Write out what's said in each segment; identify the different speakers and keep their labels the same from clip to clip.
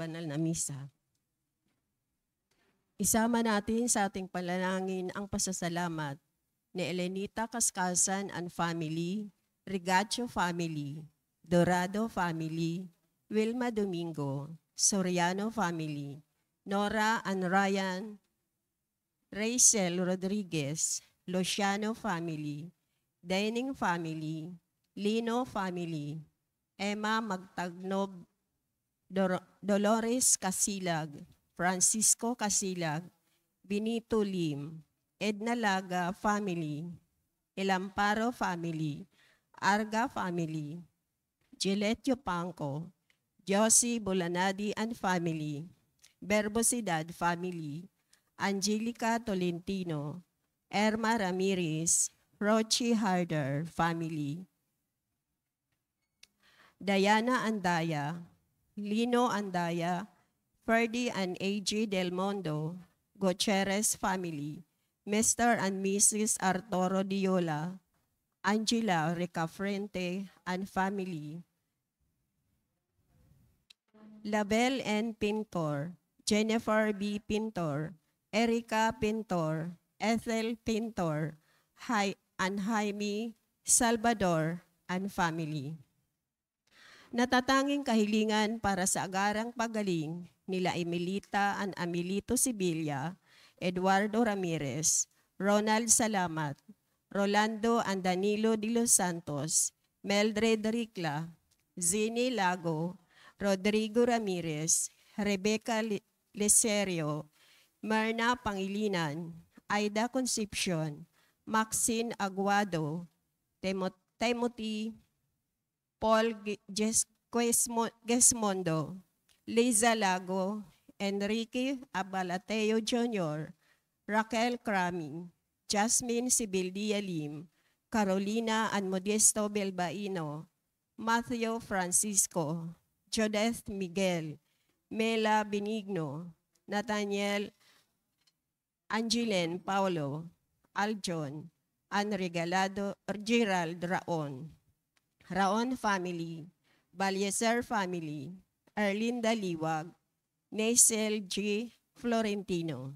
Speaker 1: banal na misa. Isama natin sa ating panalangin ang pasasalamat ni Elenita Kaskasan and family, Rigacho family, Dorado family, Wilma Domingo, Soriano family, Nora and Ryan, Rachel Rodriguez, Luciano family, Dining family, Lino family, Emma Magtagnob, Dolores Casilag, Francisco Casilag, Benito Lim, Edna Laga family, Elamparo family, Arga family, Gillette Yupanco, Josie Bulanadi and family, Verbosidad family, Angelica Tolentino, Erma Ramirez, Rochi Harder family, Diana Andaya, Lino Andaya, Ferdy and A.G. Del Mondo, Gutierrez family, Mr. and Mrs. Arturo Diola, Angela Ricafrente and family, Label N. Pintor, Jennifer B. Pintor, Erica Pintor, Ethel Pintor, and Jaime Salvador and family. Natatanging kahilingan para sa agarang pagaling nila Emilita and Amilito Sibilia, Eduardo Ramirez, Ronald Salamat, Rolando and Danilo de los Santos, Meldred Ricla, Zini Lago, Rodrigo Ramirez, Rebecca Leserio, Marna Pangilinan, Aida Concepcion, Maxine Aguado, Timothy Paul Gesmondo, Liza Lago, Enrique Abalateo Jr., Raquel Craming, Jasmine Sibildia Lim, Carolina and Modesto Belbaino, Matthew Francisco, Jodeth Miguel, Mela Benigno, Nathaniel Angeline Paulo, Aljon, and Regalado Gerald Raon. Raon family, Balyeser family, Erlinda Liwag, Naisel G. Florentino.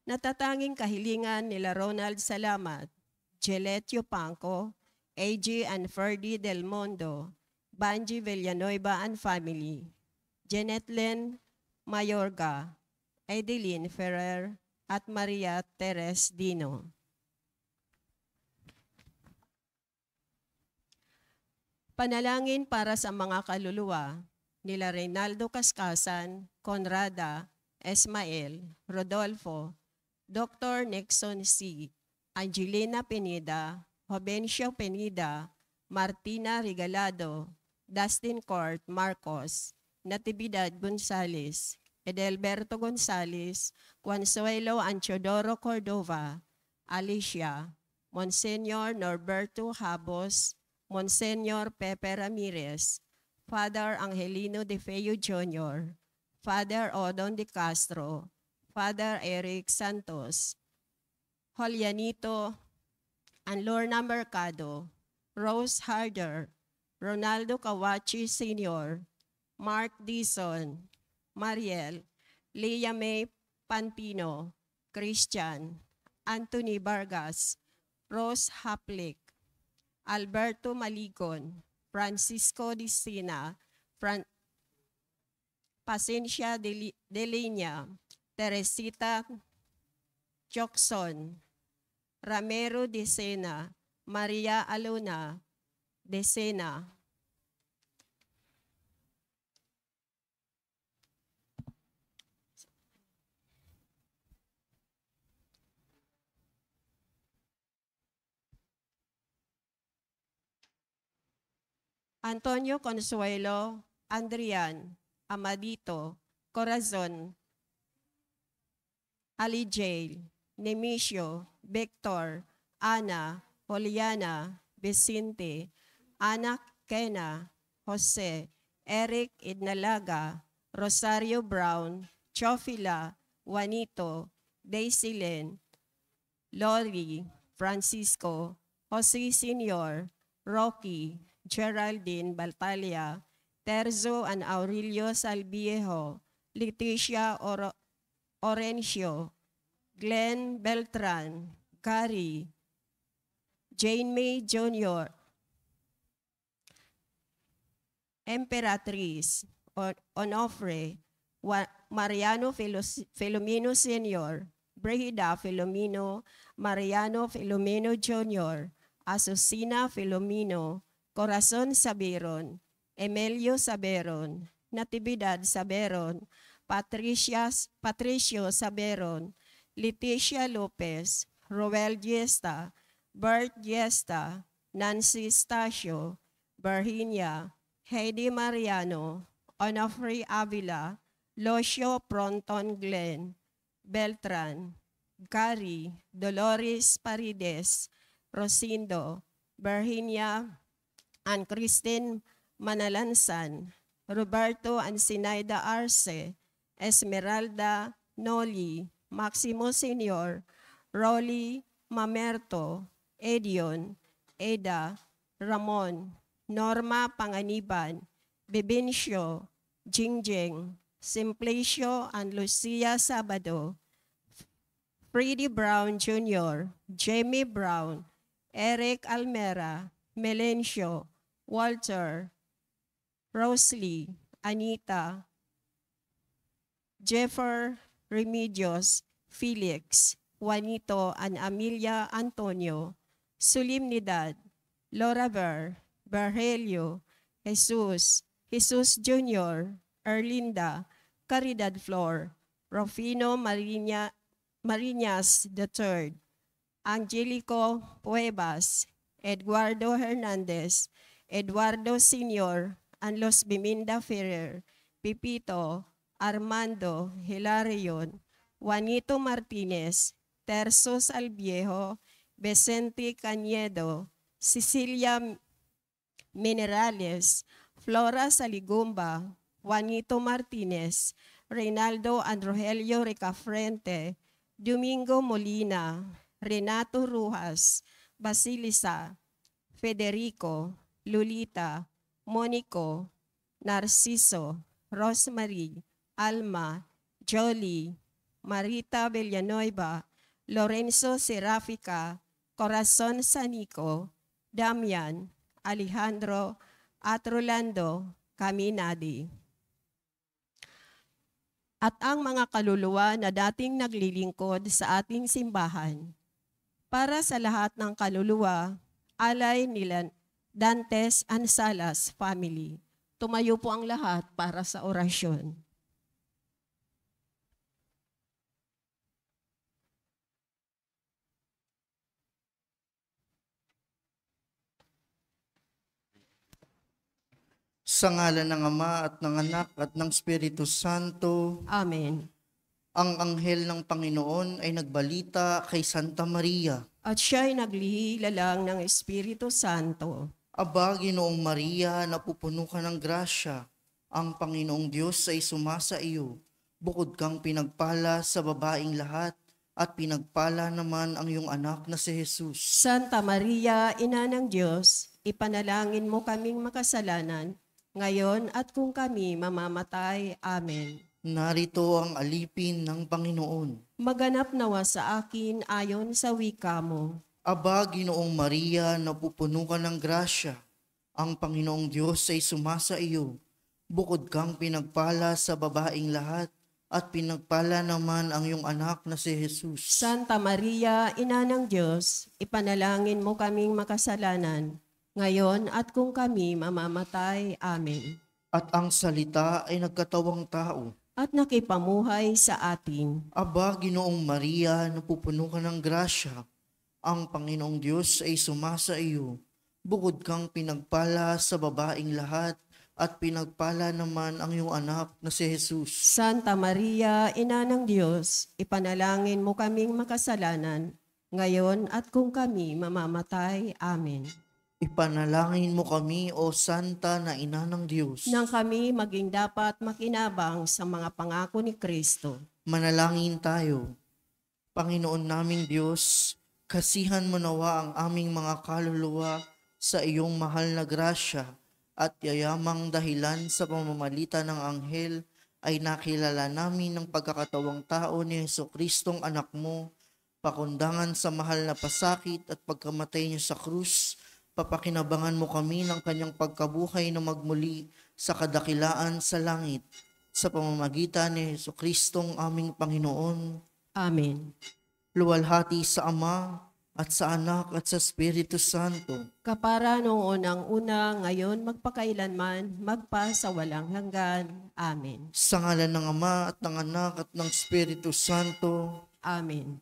Speaker 1: Natatanging kahilingan nila Ronald Salamat, Gillette Yupanco, A.G. and Ferdy Del Mondo, Banji Villanueva and family, Janet Len Mayorga, Edeline Ferrer, at Maria Teres Dino. Panalangin para sa mga kaluluwa nila Reynaldo Kaskasan, Conrada, Esmael, Rodolfo, Dr. Nixon C., Angelina Pineda, Jovencio Pineda, Martina Regalado, Dustin Court Marcos, Natividad Gonzales, Edelberto Gonzales, Consuelo Anchodoro Cordova, Alicia, Monsenor Norberto Habos, Monsenor Pepe Ramirez, Father Angelino De Feo Jr., Father Odon De Castro, Father Eric Santos, Julianito and Lorna Mercado, Rose Harder, Ronaldo Kawachi Sr., Mark Dison, Mariel, Leah May Pantino, Christian, Anthony Vargas, Rose Haplik, Alberto Maligon, Francisco Dicina, Pacencia de Lina, Teresita Chokson, Ramiro de Sena, Maria Alona de Sena, Antonio Consuelo, Andrian, Amadito, Corazon, Alijail, Nemesio, Victor, Ana, Juliana, Vicente, Ana Kena, Jose, Eric Idnalaga, Rosario Brown, Chofila, Juanito, Daisy Len, Lori, Francisco, Jose Senior, Rocky, Geraldine Baltalia, Terzo and Aurelio Salviejo, Leticia Orencio, Glenn Beltran, Gary, Jane May Jr., Emperatriz, Onofre, Mariano Filomeno Sr., Brigida Filomeno, Mariano Filomeno Jr., Asusina Filomeno, Corazon Saberon, Emilio Saberon, Natividad Saberon, Patricio Saberon, Leticia Lopez, Roel Giesta, Bert Giesta, Nancy Stacio, Virginia, Heidi Mariano, Onofre Avila, Locio Pronton Glenn, Beltran, Gary, Dolores Parides, Rosindo, Virginia, and Christine Manalansan, Roberto and Sinaida Arce, Esmeralda Noli, Maximo Senior, Rolly Mamerto, Edion, Eda, Ramon, Norma Panganiban, Bibincio, Jingjing, Simplicio and Lucia Sabado, Freddie Brown Jr., Jamie Brown, Eric Almera, Melencio, Walter, Rosalie, Anita, Jeffer Remedios, Felix, Juanito and Amelia Antonio, Solemnidad, Laura Berhelio, Jesus Jr., Erlinda, Caridad Flor, Rufino Marinas III, Angelico Puebas, Eduardo Hernandez, Eduardo Sr., and Los Biminda Ferrer, Pipito, Armando Hilarion, Juanito Martinez, Terzo Salviejo, Vicente Cañedo, Cecilia Minerales, Flora Saligumba, Juanito Martinez, Reynaldo and Rogelio Ricafrente, Domingo Molina, Renato Rujas, Basilisa, Federico, Lolita, Monico, Narciso, Rosemary, Alma, Jolie, Marita Villanueva, Lorenzo Serafica, Corazon Sanico, Damian, Alejandro, at Rolando Caminadi. At ang mga kaluluwa na dating naglilingkod sa ating simbahan. Para sa lahat ng kaluluwa, alay nila Dantes and Salas family. Tumayo po ang lahat para sa orasyon.
Speaker 2: Sa ngalan ng Ama at ng Anak at ng Espiritu Santo.
Speaker 1: Amen.
Speaker 2: Ang anghel ng Panginoon ay nagbalita kay Santa Maria.
Speaker 1: At siya'y naglihila ng Espiritu Santo.
Speaker 2: Aba, Ginoong Maria, napupuno ka ng grasya. Ang Panginoong Diyos ay sumasa iyo. Bukod kang pinagpala sa babaing lahat, at pinagpala naman ang iyong anak na si Jesus.
Speaker 1: Santa Maria, Ina ng Diyos, ipanalangin mo kaming makasalanan, ngayon at kung kami mamamatay. Amen.
Speaker 2: Narito ang alipin ng Panginoon.
Speaker 1: Maganap nawa sa akin ayon sa wika mo.
Speaker 2: Aba, Ginoong Maria, napupuno ka ng grasya. Ang Panginoong Diyos ay sumasa iyo. Bukod kang pinagpala sa babaing lahat, at pinagpala naman ang iyong anak na si Jesus.
Speaker 1: Santa Maria, Ina ng Diyos, ipanalangin mo kaming makasalanan, ngayon at kung kami mamamatay. Amen.
Speaker 2: At ang salita ay nagkatawang tao.
Speaker 1: At nakipamuhay sa atin.
Speaker 2: Aba, Ginoong Maria, napupuno ka ng grasya. Ang Panginoong Diyos ay sumasa iyo. Bukod kang pinagpala sa babaing lahat, at pinagpala naman ang iyong anak na si Jesus.
Speaker 1: Santa Maria, Ina ng Diyos, ipanalangin mo kaming makasalanan, ngayon at kung kami mamamatay. Amen.
Speaker 2: Ipanalangin mo kami, O Santa na Ina ng Diyos,
Speaker 1: nang kami maging dapat makinabang sa mga pangako ni Kristo.
Speaker 2: Manalangin tayo. Panginoon naming Diyos, kasihan mo nawa ang aming mga kaluluwa sa iyong mahal na grasya, at yayamang dahilan sa pamamagitan ng anghel ay nakilala namin ng pagkakatawang tao ni Jesucristong anak mo, pakundangan sa mahal na pasakit at pagkamatay niya sa krus, papakinabangan mo kami ng kanyang pagkabuhay na magmuli sa kadakilaan sa langit, sa pamamagitan ni Jesucristong aming Panginoon.
Speaker 1: Amen.
Speaker 2: Luwalhati sa Ama, at sa Anak, at sa Espiritu Santo.
Speaker 1: Kapara noong unang-una, ngayon magpakailanman, magpa sa walang hanggan. Amen.
Speaker 2: Sa ngalan ng Ama, at ng Anak, at ng Espiritu Santo.
Speaker 1: Amen.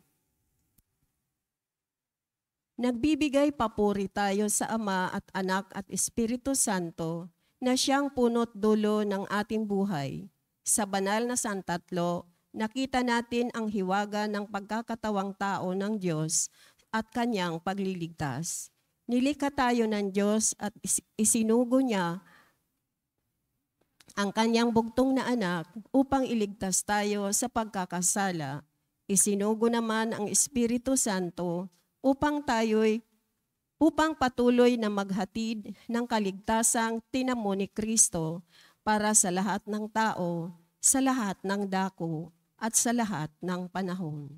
Speaker 1: Nagbibigay papuri tayo sa Ama at Anak at Espiritu Santo na siyang punot dulo ng ating buhay. Sa banal na Santatlo, nakita natin ang hiwaga ng pagkakatawang tao ng Diyos at kanyang pagliligtas. Nilikha tayo ng Diyos at isinugo niya ang kanyang bugtong na anak upang iligtas tayo sa pagkakasala. Isinugo naman ang Espiritu Santo upang patuloy na maghatid ng kaligtasang tinamo ni Kristo para sa lahat ng tao, sa lahat ng dako, at sa lahat ng panahon.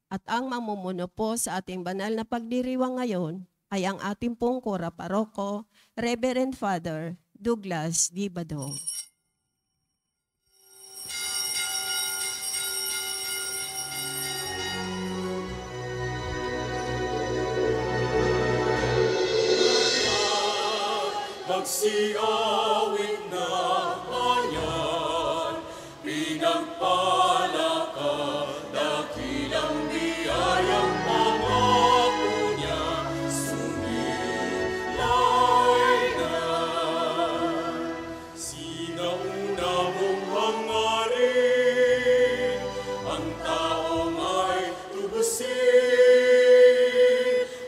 Speaker 1: At ang mamumuno po sa ating banal na pagdiriwang ngayon ay ang ating pong kora paroko, Reverend Father Douglas D. Badong.
Speaker 3: Magsiawit na bayan, pinagpala ka, dakilang biyayang pangako niya, sumilay na. Sinauna mong hangarin, ang taong ay tubusin,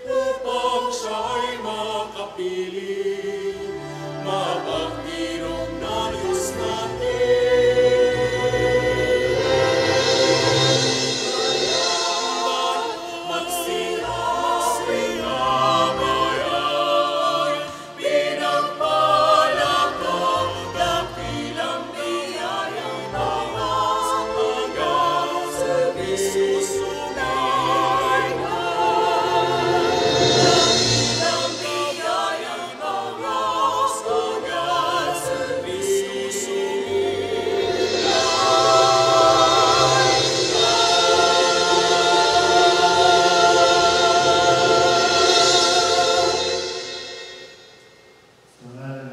Speaker 3: upang siya ay makapili. Mapagdirong na Diyos natin. Magsingabayan, pinagpala ka, dakilang biyayang pangasapagan, sumisunay na. Dakilang biyayang pangasapagan,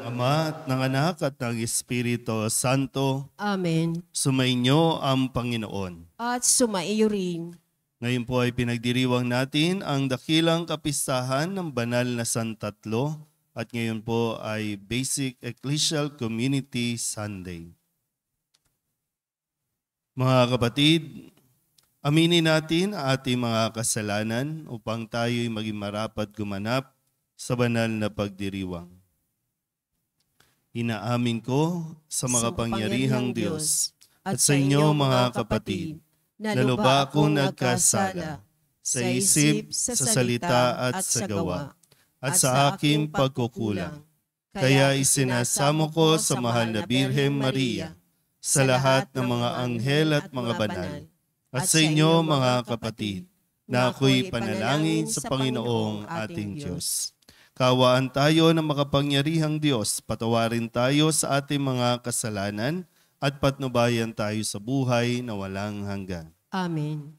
Speaker 4: Ama at ng Anak at ng Espiritu Santo,
Speaker 1: Amen.
Speaker 4: sumainyo ang Panginoon.
Speaker 1: At sumaiyo rin.
Speaker 4: Ngayon po ay pinagdiriwang natin ang dakilang kapistahan ng banal na Santatlo at ngayon po ay Basic Ecclesial Community Sunday. Mga kapatid, aminin natin ang ating mga kasalanan upang tayo'y maging marapat gumanap sa banal na pagdiriwang. Inaamin ko sa makapangyarihang Diyos at sa inyo mga kapatid, na lubha akong nagkasala sa isip, sa salita at sa gawa, at sa aking pagkukulang. Kaya isinasamo ko sa mahal na Birhen Maria, sa lahat ng mga anghel at mga banal, at sa inyo mga kapatid, na ako'y panalangin sa Panginoong ating Diyos. Kawaan tayo ng makapangyarihang Diyos, patawarin tayo sa ating mga kasalanan, at patnubayan tayo sa buhay na walang hanggan.
Speaker 1: Amen.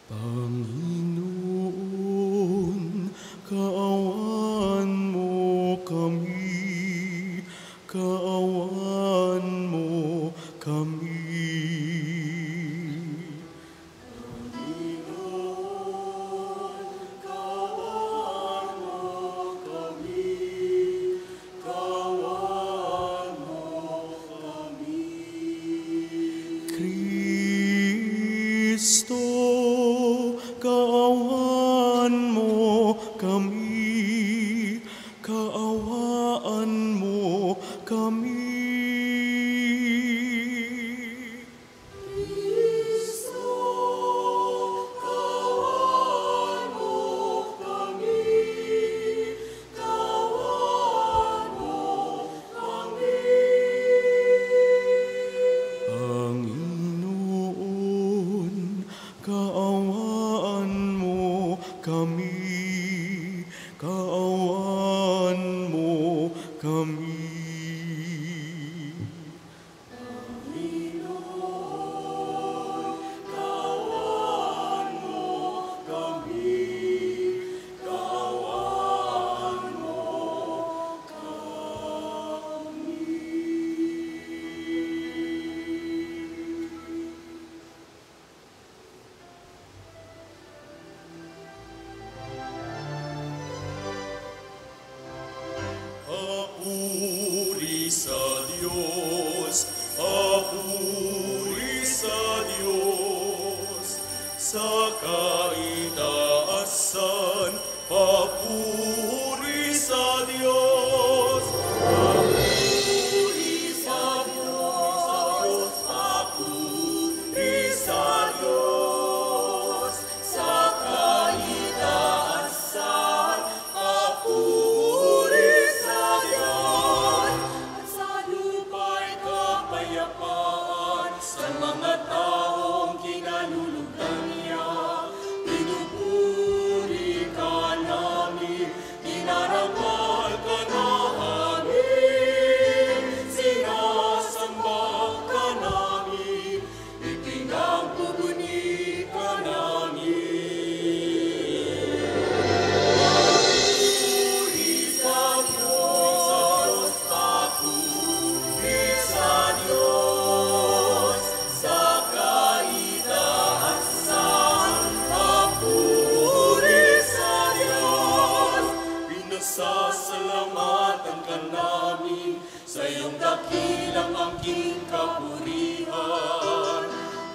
Speaker 3: Panginoon, kaawaan mo kami, kaawaan mo kami. Kristo, kaawaan mo kami, kaawaan mo kami. Kristo, kaawaan papuri sa Diyos. Papuri sa Diyos, papuri sa Diyos. Sa kaitaasan, papuri sa Diyos. At sa lupa'y kapayapaan, sa mga taong kinalulugdan niya. Pinupuri ka namin, dinaramal ka namin, sinasamba ka namin, ipinagpupuni ka namin. Papuri sa Diyos, papuri sa Diyos, sa kaitaasan, papuri sa Diyos. Pinasasalamatan ka namin sa iyong dakilang angking kapurihan,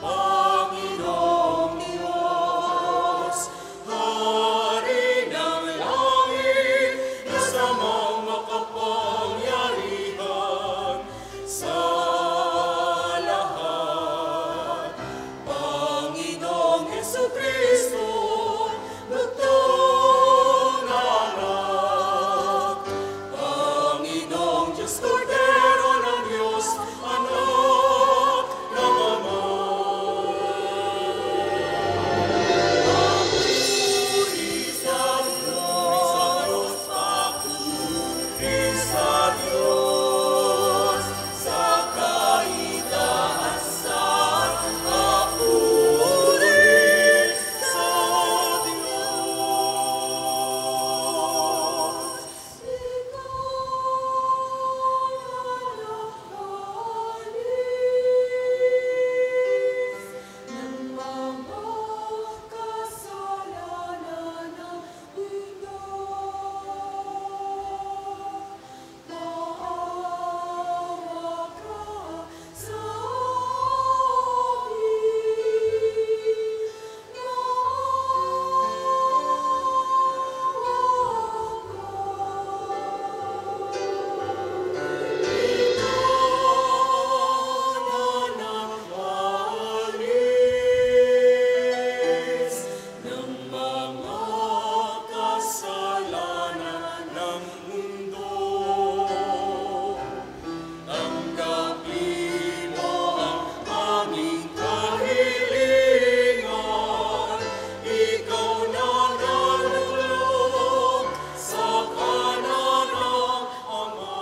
Speaker 3: Panginoong Diyos, Hari ng langit, kasamang makapangyarihan sa lahat. Panginoong Jesucristo, bugtong na anak. Panginoong Diyos, Kordero ng Diyos, anak ng Ama. Papuri sa Diyos, papuri sa Diyos, sa kaitaasan, papuri sa Diyos. Ng mga kasalanan ng mundo, maawa ka sa amin. Ng mga kasalanan ng mundo, tanggapin mo ang aming kahilingan. Ikaw na nalulog sa kanan ng Ama.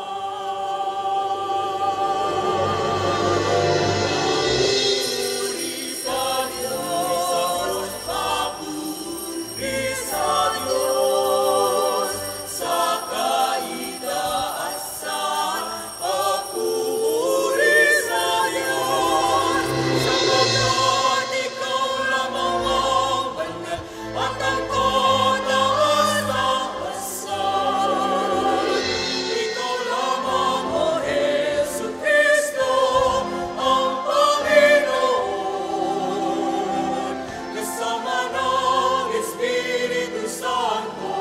Speaker 3: Papuri sa Diyos, papuri sa Diyos, sa kaitaasan, papuri sa Diyos. Sapagkat ikaw lamang ang banal at ang kataas-taasan. Ikaw lamang, O Jesucristo, ang Panginoon, kasama ng Espiritu Santo,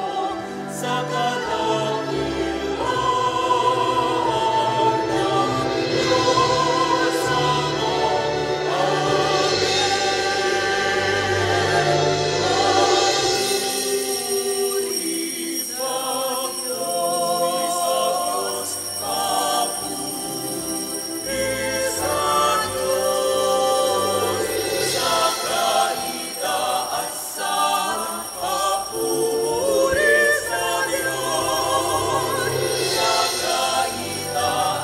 Speaker 3: sa kadakilaan ng Diyos Ama. Papuri sa Diyos, papuri sa Diyos, sa kaitaasan, papuri sa Diyos, sa kaitaasan,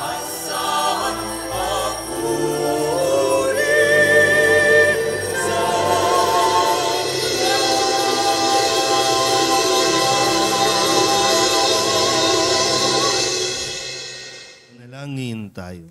Speaker 3: papuri sa
Speaker 4: Manalangin tayo.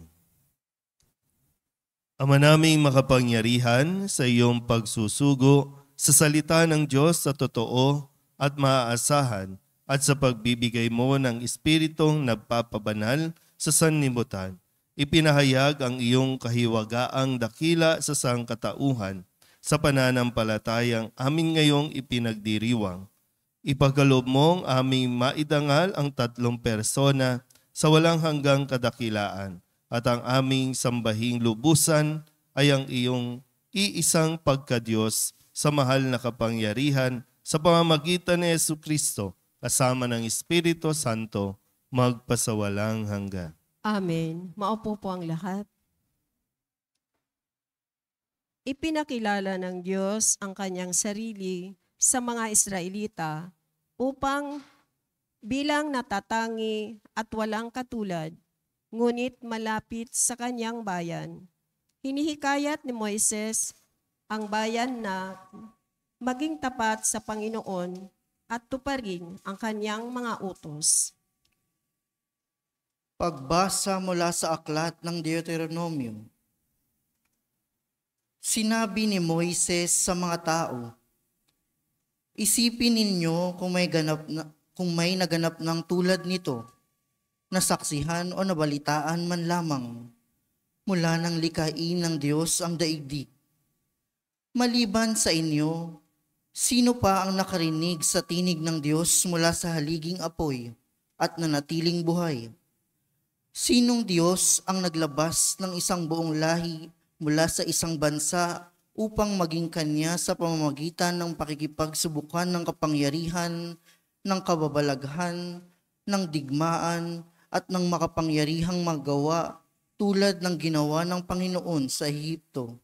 Speaker 4: Ama naming makapangyarihan, sa iyong pagsusugo sa salita ng Diyos sa totoo at maaasahan at sa pagbibigay mo ng Espiritong nagpapabanal sa sanlibutan, ipinahayag ang iyong kahiwagaang dakila sa sangkatauhan sa pananampalatayang amin ngayong ipinagdiriwang. Ipagkaloob mong aming maidangal ang tatlong persona sa walang hanggang kadakilaan at ang aming sambahing lubusan ay ang iyong iisang pagkadiyos sa mahal na kapangyarihan sa pamamagitan ni Jesucristo kasama ng Espiritu Santo magpasawalang hanggan.
Speaker 1: Amen. Maupo po ang lahat. Ipinakilala ng Diyos ang kanyang sarili sa mga Israelita upang bilang natatangi at walang katulad, ngunit malapit sa kanyang bayan. Hinihikayat ni Moises ang bayan na maging tapat sa Panginoon at tuparin ang kanyang mga utos.
Speaker 2: Pagbasa mula sa aklat ng Deuteronomio. Sinabi ni Moises sa mga tao, isipin ninyo kung may naganap ng tulad nito, nasaksihan o nabalitaan man lamang, mula ng likhain ng Diyos ang daigdig. Maliban sa inyo, sino pa ang nakarinig sa tinig ng Diyos mula sa haliging apoy at nanatiling buhay? Sinong Diyos ang naglabas ng isang buong lahi mula sa isang bansa upang maging kanya sa pamamagitan ng pakikipagsubukan ng kapangyarihan, ng kababalaghan, ng digmaan, at ng makapangyarihang magawa tulad ng ginawa ng Panginoon sa Ehipto?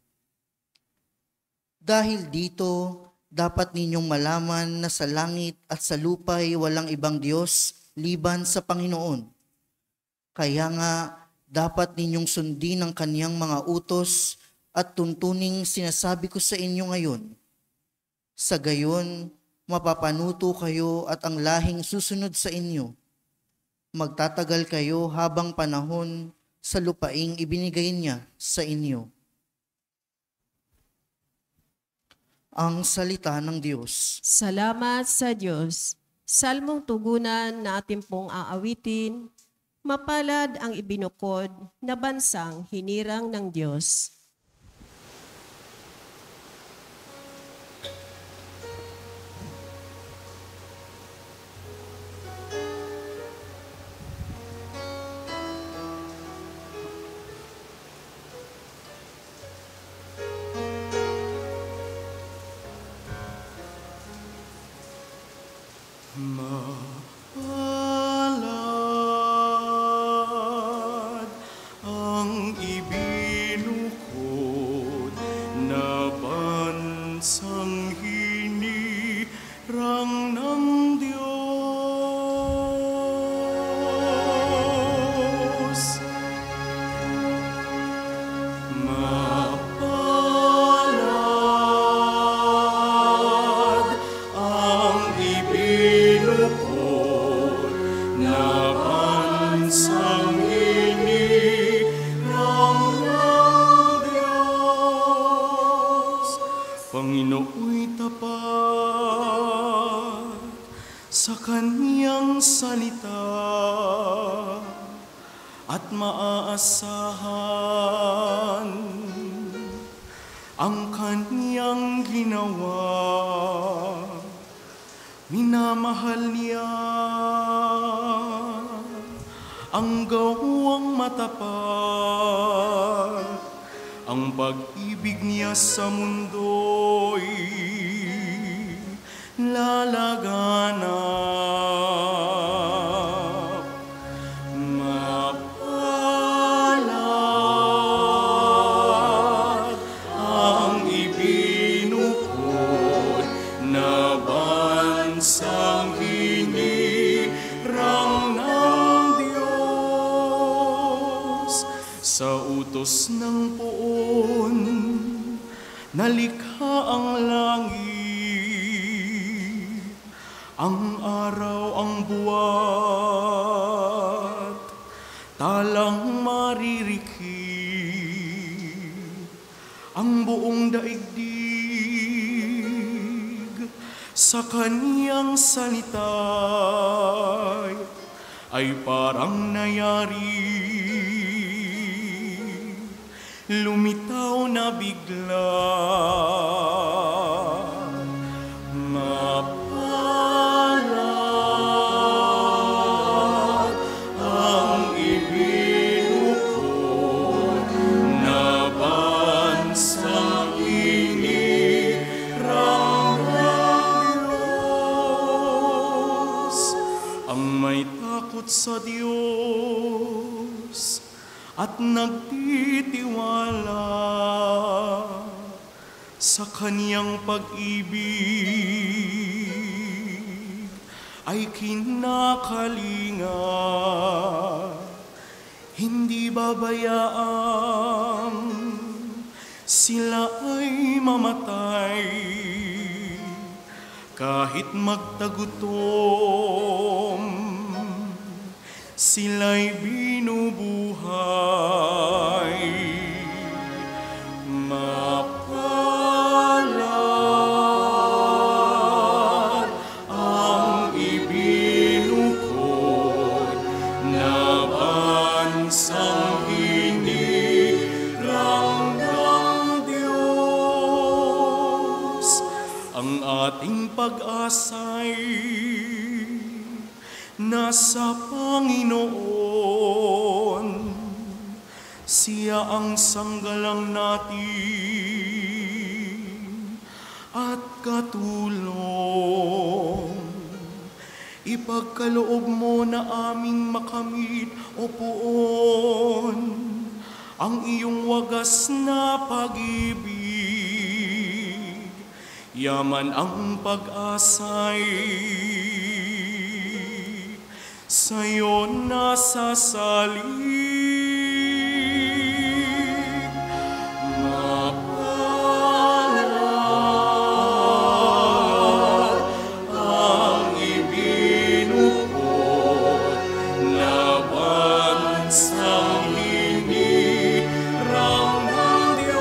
Speaker 2: Dahil dito, dapat ninyong malaman na sa langit at sa lupa ay walang ibang Diyos liban sa Panginoon. Kaya nga, dapat ninyong sundin ang kaniyang mga utos at tuntuning sinasabi ko sa inyo ngayon. Sa gayon, mapapanuto kayo at ang lahing susunod sa inyo. Magtatagal kayo habang panahon sa lupaing ibinigay niya sa inyo. Ang salita ng Diyos.
Speaker 1: Salamat sa Diyos. Salmong tugunan na ating pong aawitin, mapalad ang ibinukod na bansang hinirang ng Diyos.
Speaker 3: Mapalad ang ibinukod na bansang hinirang ng Diyos. Mapalad ang ibinukod na bansang hinirang ng Diyos. Panginooy tapat sa kaniyang salita at maaasahan ang kaniyang ginawa. Minamahal niya ang gawang matapat. Ang pag-ibig niya sa mundo'y lalaganap. Mapalad ang ibinukod na bansang hinirang ng Diyos. Sa utos ng poon, nalikha ang langit, ang araw, ang buwan, talang maririkit ang buong daigdig. Sa kaniyang salita ay parang nayari, lumitaw na bigla. Mapalad ang may takot sa Diyos at nagtitiwala sa Kaniyang pag-ibig ay kinakalinga. Hindi babayaan sila ay mamatay kahit magtagutom, sila'y binubuhay. Mapalad ang ibinukod na bansang hinirang ng Diyos. Ang ating pag-asa'y nasa Panginoon. Siya ang sanggalang natin at katulong. Ipagkaloob mo na aming makamit, O Poon, ang iyong wagas na pag-ibig. Yaman ang pag-asa'y sa'yo nasasalig. Mapalad ang ibinukod na bansang hinirang ng Diyos.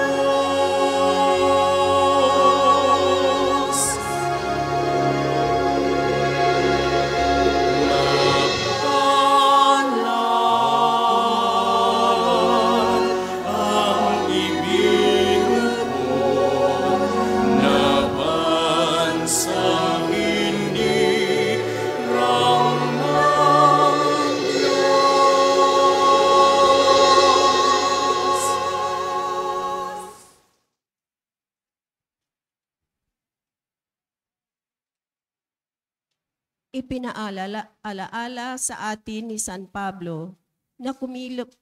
Speaker 1: Ipinaalaala sa atin ni San Pablo na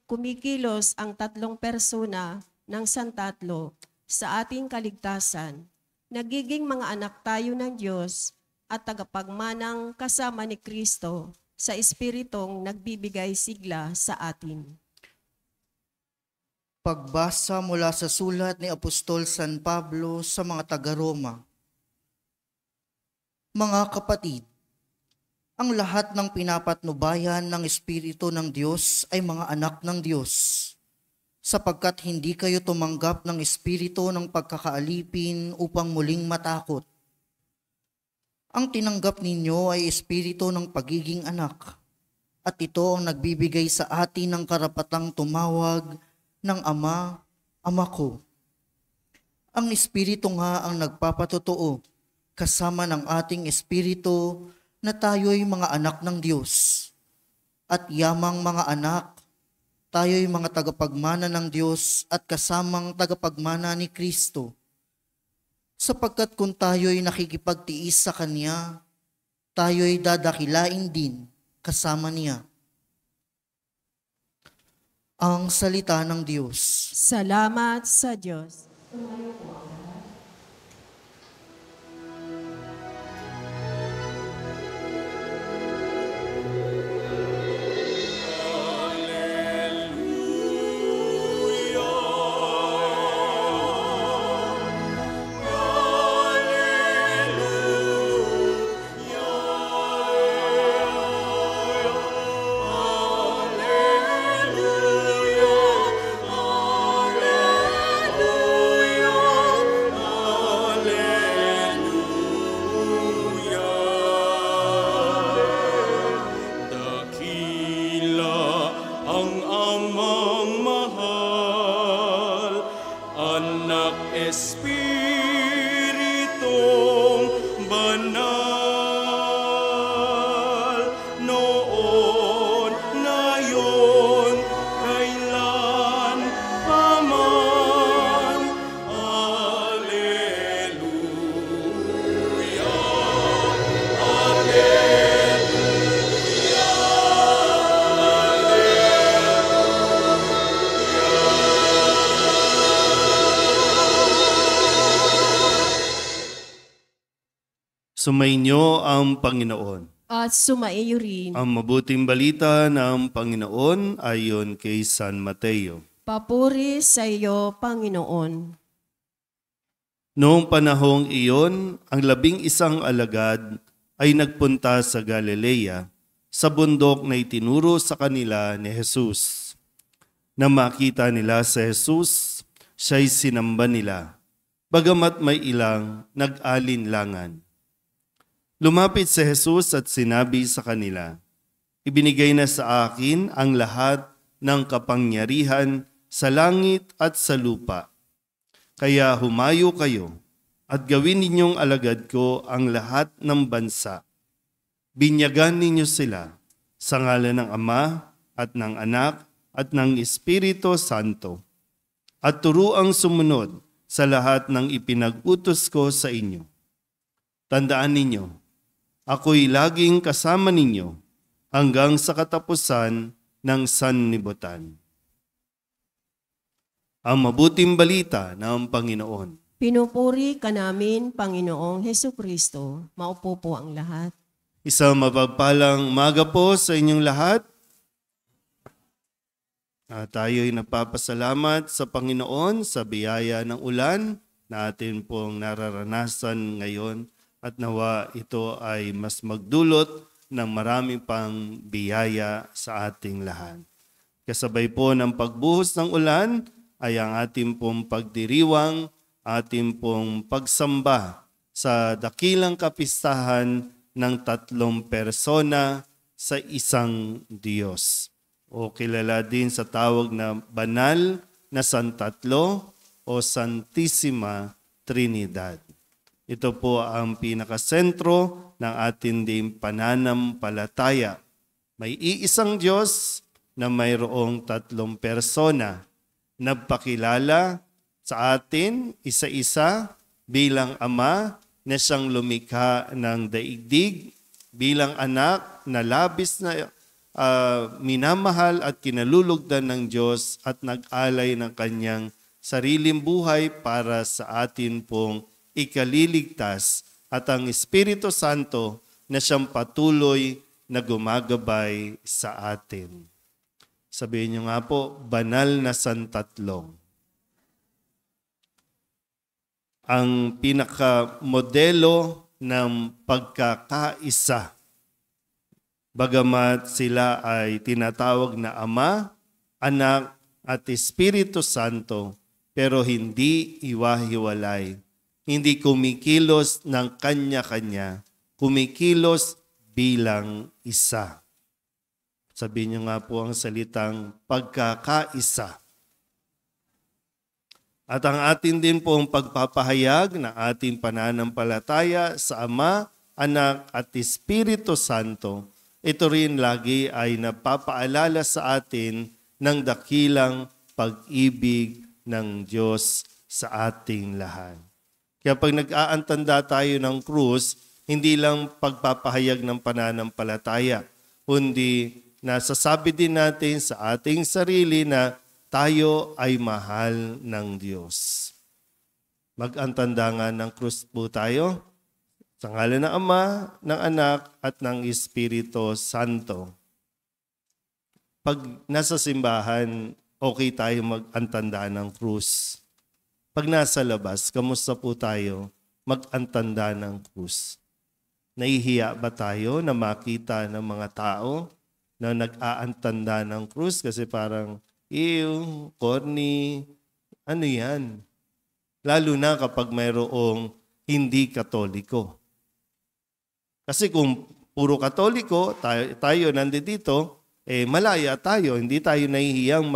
Speaker 1: kumikilos ang tatlong persona ng Santatlo sa ating kaligtasan. Nagiging mga anak tayo ng Diyos at tagapagmanang kasama ni Kristo sa Espiritong nagbibigay sigla sa atin.
Speaker 2: Pagbasa mula sa sulat ni Apostol San Pablo sa mga taga-Roma. Mga kapatid, ang lahat ng pinapatnubayan ng Espiritu ng Diyos ay mga anak ng Diyos, sapagkat hindi kayo tumanggap ng espiritu ng pagkakaalipin upang muling matakot. Ang tinanggap ninyo ay espiritu ng pagiging anak, at ito ang nagbibigay sa atin ng karapatang tumawag ng Ama, Ama ko. Ang espiritu nga ang nagpapatotoo, kasama ng ating espiritu, na tayo'y mga anak ng Diyos. At yamang mga anak, tayo'y mga tagapagmana ng Diyos at kasamang tagapagmana ni Kristo. Sapagkat kung tayo'y nakikipagtiis sa Kanya, tayo'y dadakilain din kasama Niya. Ang salita ng Diyos.
Speaker 1: Salamat sa Diyos.
Speaker 4: Sumainyo ang Panginoon.
Speaker 1: At sumaiyo rin.
Speaker 4: Ang mabuting balita ng Panginoon ayon kay San Mateo.
Speaker 1: Papuri sa iyo, Panginoon.
Speaker 4: Noong panahong iyon, ang 11 alagad ay nagpunta sa Galilea, sa bundok na itinuro sa kanila ni Jesus. Nang makita nila si Jesus, siya'y sinamba nila, bagamat may ilang nag-alinlangan. Lumapit si Jesus at sinabi sa kanila, ibinigay na sa akin ang lahat ng kapangyarihan sa langit at sa lupa. Kaya humayo kayo at gawin ninyong alagad ko ang lahat ng bansa. Binyagan ninyo sila sa ngalan ng Ama at ng Anak at ng Espiritu Santo. At turuang sumunod sa lahat ng ipinag-utos ko sa inyo. Tandaan ninyo, ako'y laging kasama ninyo hanggang sa katapusan ng sanlibutan. Ang mabuting balita ng Panginoon.
Speaker 1: Pinupuri ka namin, Panginoong Hesukristo. Maupo po ang lahat.
Speaker 4: Isang mapagpalang umaga po sa inyong lahat. Tayo'y nagpapasalamat sa Panginoon sa biyaya ng ulan na atin pong nararanasan ngayon. At nawa ito ay mas magdulot ng marami pang biyaya sa ating lahat. Kasabay po ng pagbuhos ng ulan ay ang ating pong pagdiriwang, ating pong pagsamba sa dakilang kapistahan ng 3 persona sa isang Diyos. O kilala din sa tawag na banal na Santatlo o Santissima Trinidad. Ito po ang pinakasentro ng ating din pananampalataya. May iisang Diyos na mayroong 3 persona. Nagpakilala sa atin isa-isa bilang Ama na siyang lumikha ng daigdig, bilang Anak na labis na minamahal at kinalulugdan ng Diyos at nag-alay ng kanyang sariling buhay para sa atin pong ikaliligtas, at ang Espiritu Santo na siyang patuloy na gumagabay sa atin. Sabihin niyo nga po, banal na Santatlong. Ang pinakamodelo ng pagkakaisa. Bagamat sila ay tinatawag na Ama, Anak at Espiritu Santo, pero hindi iwahiwalay. Hindi kumikilos ng kanya-kanya, kumikilos bilang isa. Sabihin niyo nga po ang salitang pagkakaisa. At ang atin din pong pagpapahayag ng ating pananampalataya sa Ama, Anak at Espiritu Santo, ito rin lagi ay napapaalala sa atin ng dakilang pag-ibig ng Diyos sa ating lahat. Kaya pag nag-aantanda tayo ng krus, hindi lang pagpapahayag ng pananampalataya, kundi nasasabi din natin sa ating sarili na tayo ay mahal ng Diyos. Mag-antanda nga ng krus po tayo sa ngalan ng Ama, ng Anak at ng Espiritu Santo. Pag nasa simbahan, okay tayo mag-antanda ng krus. Pag nasa labas, kamusta po tayo mag-antanda ng krus? Nahihiya ba tayo na makita ng mga tao na nag-aantanda ng krus? Kasi parang, ew, corny, ano yan? Lalo na kapag mayroong hindi Katoliko. Kasi kung puro Katoliko, tayo nandito, malaya tayo. Hindi tayo nahihiyang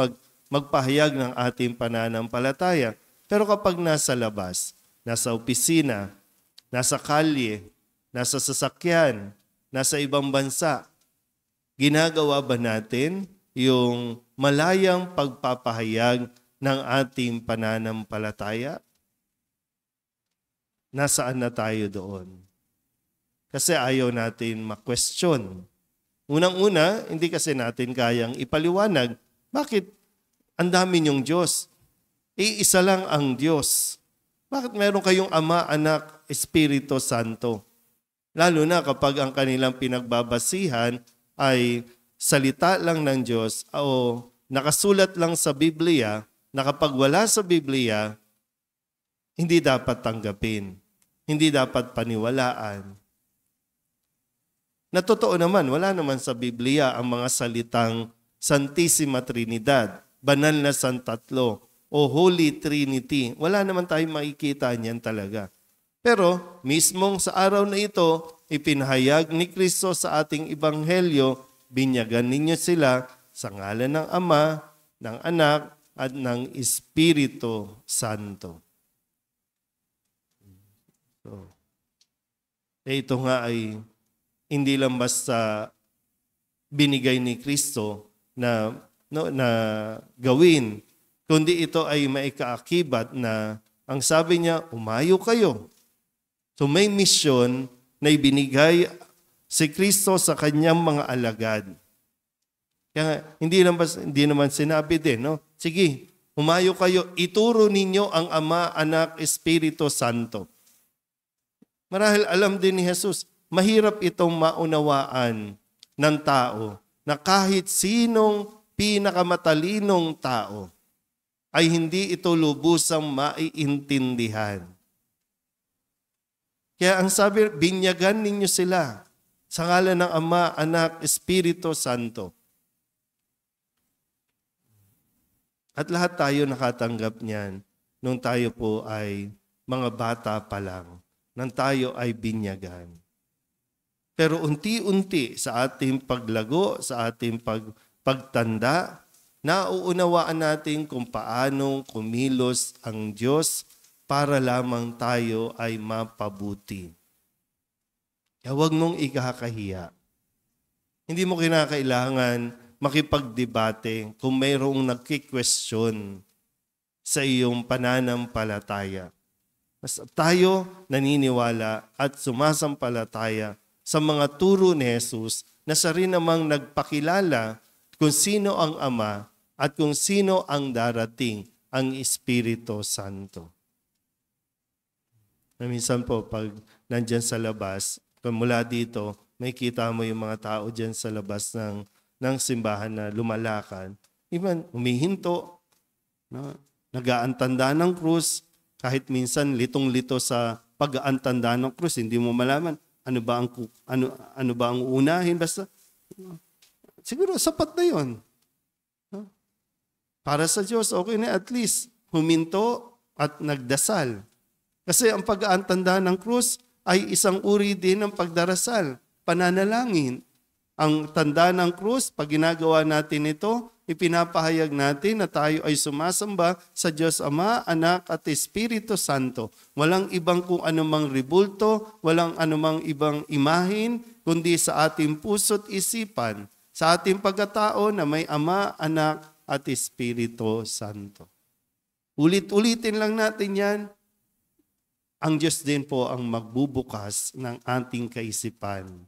Speaker 4: magpahayag ng ating pananampalataya. Pero kapag nasa labas, nasa opisina, nasa kalye, nasa sasakyan, nasa ibang bansa, ginagawa ba natin yung malayang pagpapahayag ng ating pananampalataya? Nasaan na tayo doon? Kasi ayaw natin ma-question. Unang-una, hindi kasi natin kayang ipaliwanag, bakit ang dami niyong Diyos? Iisa lang ang Diyos. Bakit meron kayong Ama, Anak, Espiritu Santo? Lalo na kapag ang kanilang pinagbabasihan ay salita lang ng Diyos o nakasulat lang sa Biblia, na kapag wala sa Biblia, hindi dapat tanggapin, hindi dapat paniwalaan. Na totoo naman, wala naman sa Biblia ang mga salitang Santissima Trinidad, Banal na Santatlo, o Holy Trinity. Wala naman tayong makikita niyan talaga. Pero mismong sa araw na ito, ipinahayag ni Kristo sa ating Ebanghelyo, binyagan ninyo sila sa ngalan ng Ama, ng Anak, at ng Espiritu Santo. So, ito nga ay hindi lang basta binigay ni Kristo na gawin, kundi ito ay maikaakibat na ang sabi niya, umayo kayo. So may mission na ibinigay si Kristo sa kanyang mga alagad. Kaya hindi naman sinabi din, no? Sige, umayo kayo, ituro ninyo ang Ama, Anak, Espiritu Santo. Marahil alam din ni Jesus, mahirap itong maunawaan ng tao na kahit sinong pinakamatalinong tao ay hindi ito lubusang maiintindihan. Kaya ang sabi, binyagan ninyo sila sa ngalan ng Ama, Anak, Espiritu Santo. At lahat tayo nakatanggap niyan nung tayo po ay mga bata pa lang, nang tayo ay binyagan. Pero unti-unti sa ating paglago, sa ating pagtanda, nauunawaan natin kung paano kumilos ang Diyos para lamang tayo ay mapabuti. Kaya huwag mong ikakahiya. Hindi mo kinakailangan makipagdebate kung mayroong nagki-question sa iyong pananampalataya. Mas tayo naniniwala at sumasampalataya sa mga turo ni Jesus na siya rin namang nagpakilala kung sino ang Ama at kung sino ang darating, ang Espiritu Santo. Na minsan po, pag nandyan sa labas, mula dito, may kita mo yung mga tao dyan sa labas ng simbahan na lumalakad. Iban, humihinto, no? Nag-aantanda ng krus, kahit minsan litong-lito sa pag-aantanda ng krus, hindi mo malaman ano ba ang unahin, basta siguro sapat na 'yon. No? Para sa Diyos, okay na at least huminto at nagdasal. Kasi ang pag-aantanda ng krus ay isang uri din ng pagdarasal, pananalangin. Ang tanda ng krus, pag ginagawa natin ito, ipinapahayag natin na tayo ay sumasamba sa Diyos Ama, Anak at Espiritu Santo. Walang ibang kung anumang ribulto, walang anumang ibang imahin, kundi sa ating puso't isipan, sa ating pagkatao na may Ama, Anak at Espiritu Santo. Ulit-ulitin lang natin yan. Ang Diyos din po ang magbubukas ng ating kaisipan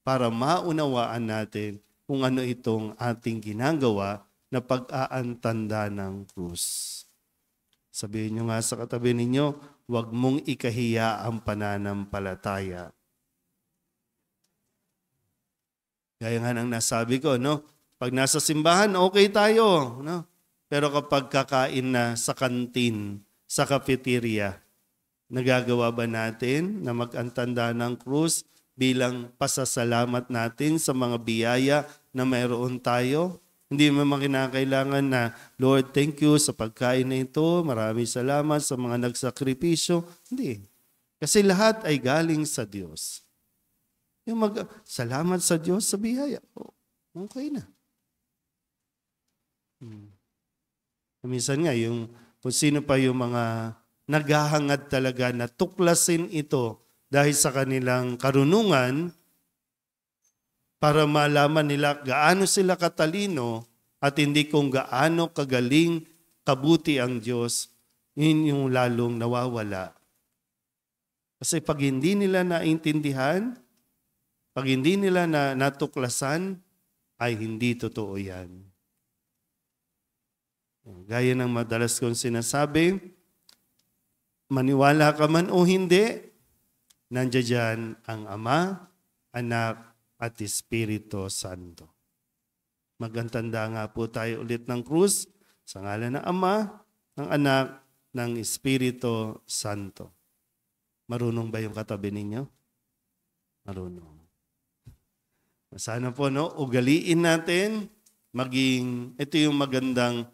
Speaker 4: para maunawaan natin kung ano itong ating ginagawa na pag-aantanda ng krus. Sabihin nyo nga sa katabi ninyo, huwag mong ikahiya ang pananampalataya. Gaya nga ng nasabi ko, no? Pag nasa simbahan, okay tayo. No? Pero kapag kakain na sa kantin, sa cafeteria, nagagawa ba natin na mag-antanda ng krus bilang pasasalamat natin sa mga biyaya na mayroon tayo? Hindi mo kinakailangan na, Lord, thank you sa pagkain na ito. Maraming salamat sa mga nagsakripisyo. Hindi. Kasi lahat ay galing sa Diyos. Yung salamat sa Diyos sa biyaya. Okay na. Minsan nga, kung sino pa yung mga naghahangad talaga na tuklasin ito dahil sa kanilang karunungan para malaman nila gaano sila katalino at hindi kung gaano kagaling, kabuti ang Diyos, yun yung lalong nawawala. Kasi pag hindi nila naintindihan, pag hindi nila natuklasan, ay hindi totoo yan. Gaya ng madalas kong sinasabi, maniwala ka man o hindi, nandiyan dyan ang Ama, Anak, at Espiritu Santo. Magantanda nga po tayo ulit ng krus sa ngalan ng Ama, ng Anak, ng Espiritu Santo. Marunong ba yung katabi ninyo? Marunong. Sana po, no, ugaliin natin, ito yung magandang,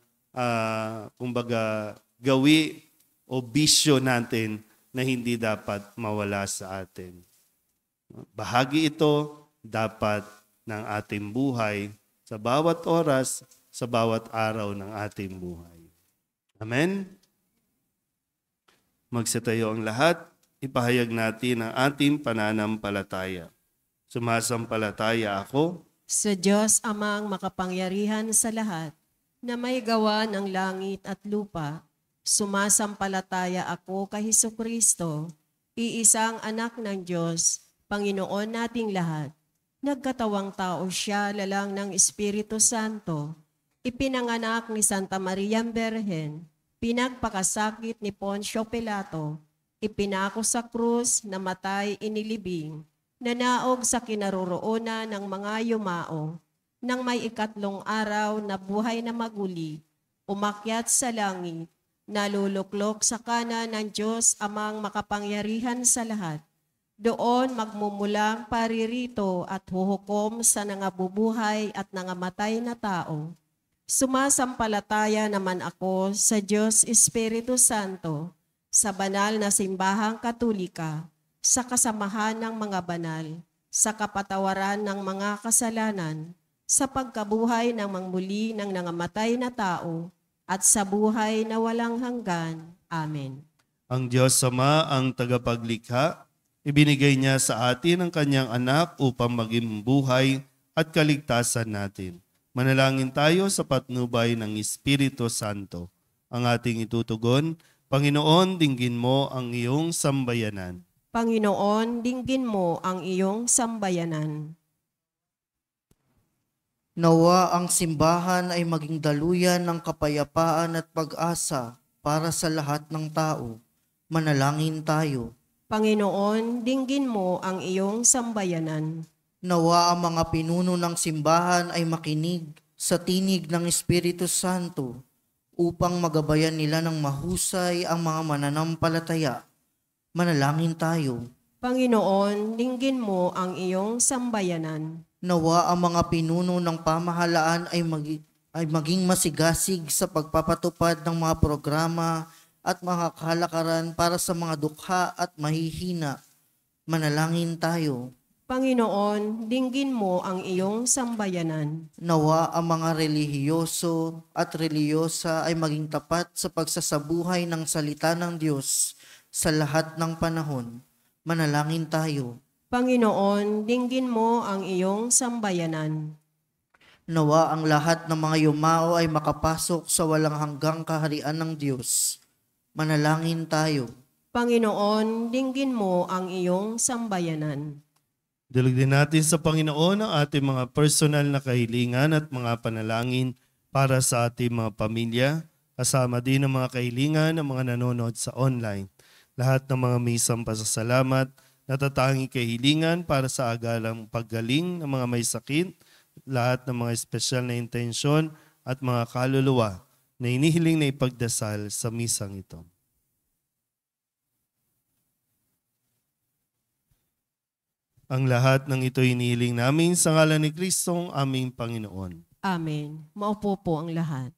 Speaker 4: kumbaga, gawi o bisyo natin na hindi dapat mawala sa atin. Bahagi ito dapat ng ating buhay sa bawat oras, sa bawat araw ng ating buhay. Amen? Magsitayo ang lahat, ipahayag natin ang ating pananampalataya. Sumasampalataya ako
Speaker 1: sa Diyos Amang makapangyarihan sa lahat, na may gawa ng langit at lupa. Sumasampalataya ako kay Hesukristo, iisang anak ng Diyos, Panginoon nating lahat. Nagkatawang tao siya lalang ng Espiritu Santo. Ipinanganak ni Santa Maria Berhen, pinagpakasakit ni Poncio Pilato, ipinako sa krus, namatay, inilibing, nanaog sa kinaroroonan ng mga yumao, nang may ikatlong araw na buhay na maguli, umakyat sa langit, naluluklok sa kanan ng Diyos Amang makapangyarihan sa lahat. Doon magmumulang paririto at huhukom sa nangabubuhay at nangamatay na tao. Sumasampalataya naman ako sa Diyos Espiritu Santo, sa banal na simbahang katolika, sa kasamahan ng mga banal, sa kapatawaran ng mga kasalanan, sa pagkabuhay ng mangmuli ng nangamatay na tao, at sa buhay na walang hanggan. Amen.
Speaker 4: ang Diyos Ama ang tagapaglikha. Ibinigay niya sa atin ang kanyang anak upang maging buhay at kaligtasan natin. Manalangin tayo sa patnubay ng Espiritu Santo. Ang ating itutugon, Panginoon, dinggin mo ang iyong sambayanan.
Speaker 1: Panginoon, dinggin mo ang iyong sambayanan.
Speaker 2: Nawa ang simbahan ay maging daluyan ng kapayapaan at pag-asa para sa lahat ng tao. Manalangin tayo.
Speaker 1: Panginoon, dinggin mo ang iyong sambayanan.
Speaker 2: Nawa ang mga pinuno ng simbahan ay makinig sa tinig ng Espiritu Santo upang magabayan nila ng mahusay ang mga mananampalataya. Manalangin tayo.
Speaker 1: Panginoon, dinggin mo ang iyong sambayanan.
Speaker 2: Nawa ang mga pinuno ng pamahalaan ay maging masigasig sa pagpapatupad ng mga programa at mga kalakaran para sa mga dukha at mahihina. Manalangin tayo.
Speaker 1: Panginoon, dinggin mo ang iyong sambayanan.
Speaker 2: Nawa ang mga relihiyoso at reliyosa ay maging tapat sa pagsasabuhay ng salita ng Diyos sa lahat ng panahon. Manalangin tayo.
Speaker 1: Panginoon, dinggin mo ang iyong sambayanan.
Speaker 2: Nawa ang lahat ng mga yumao ay makapasok sa walang hanggang kaharian ng Diyos. Manalangin tayo.
Speaker 1: Panginoon, dinggin mo ang iyong sambayanan.
Speaker 4: Dalugin natin sa Panginoon ang ating mga personal na kahilingan at mga panalangin para sa ating mga pamilya, kasama din ang mga kahilingan ng mga nanonood sa online. Lahat ng mga misang pasasalamat, natatanging kahilingan para sa agalang paggaling ng mga may sakit, lahat ng mga espesyal na intensyon at mga kaluluwa na inihiling na ipagdasal sa misang ito. Ang lahat ng ito inihiling namin sa ngalan ni Kristong aming Panginoon.
Speaker 1: Amen. Maupo po ang lahat.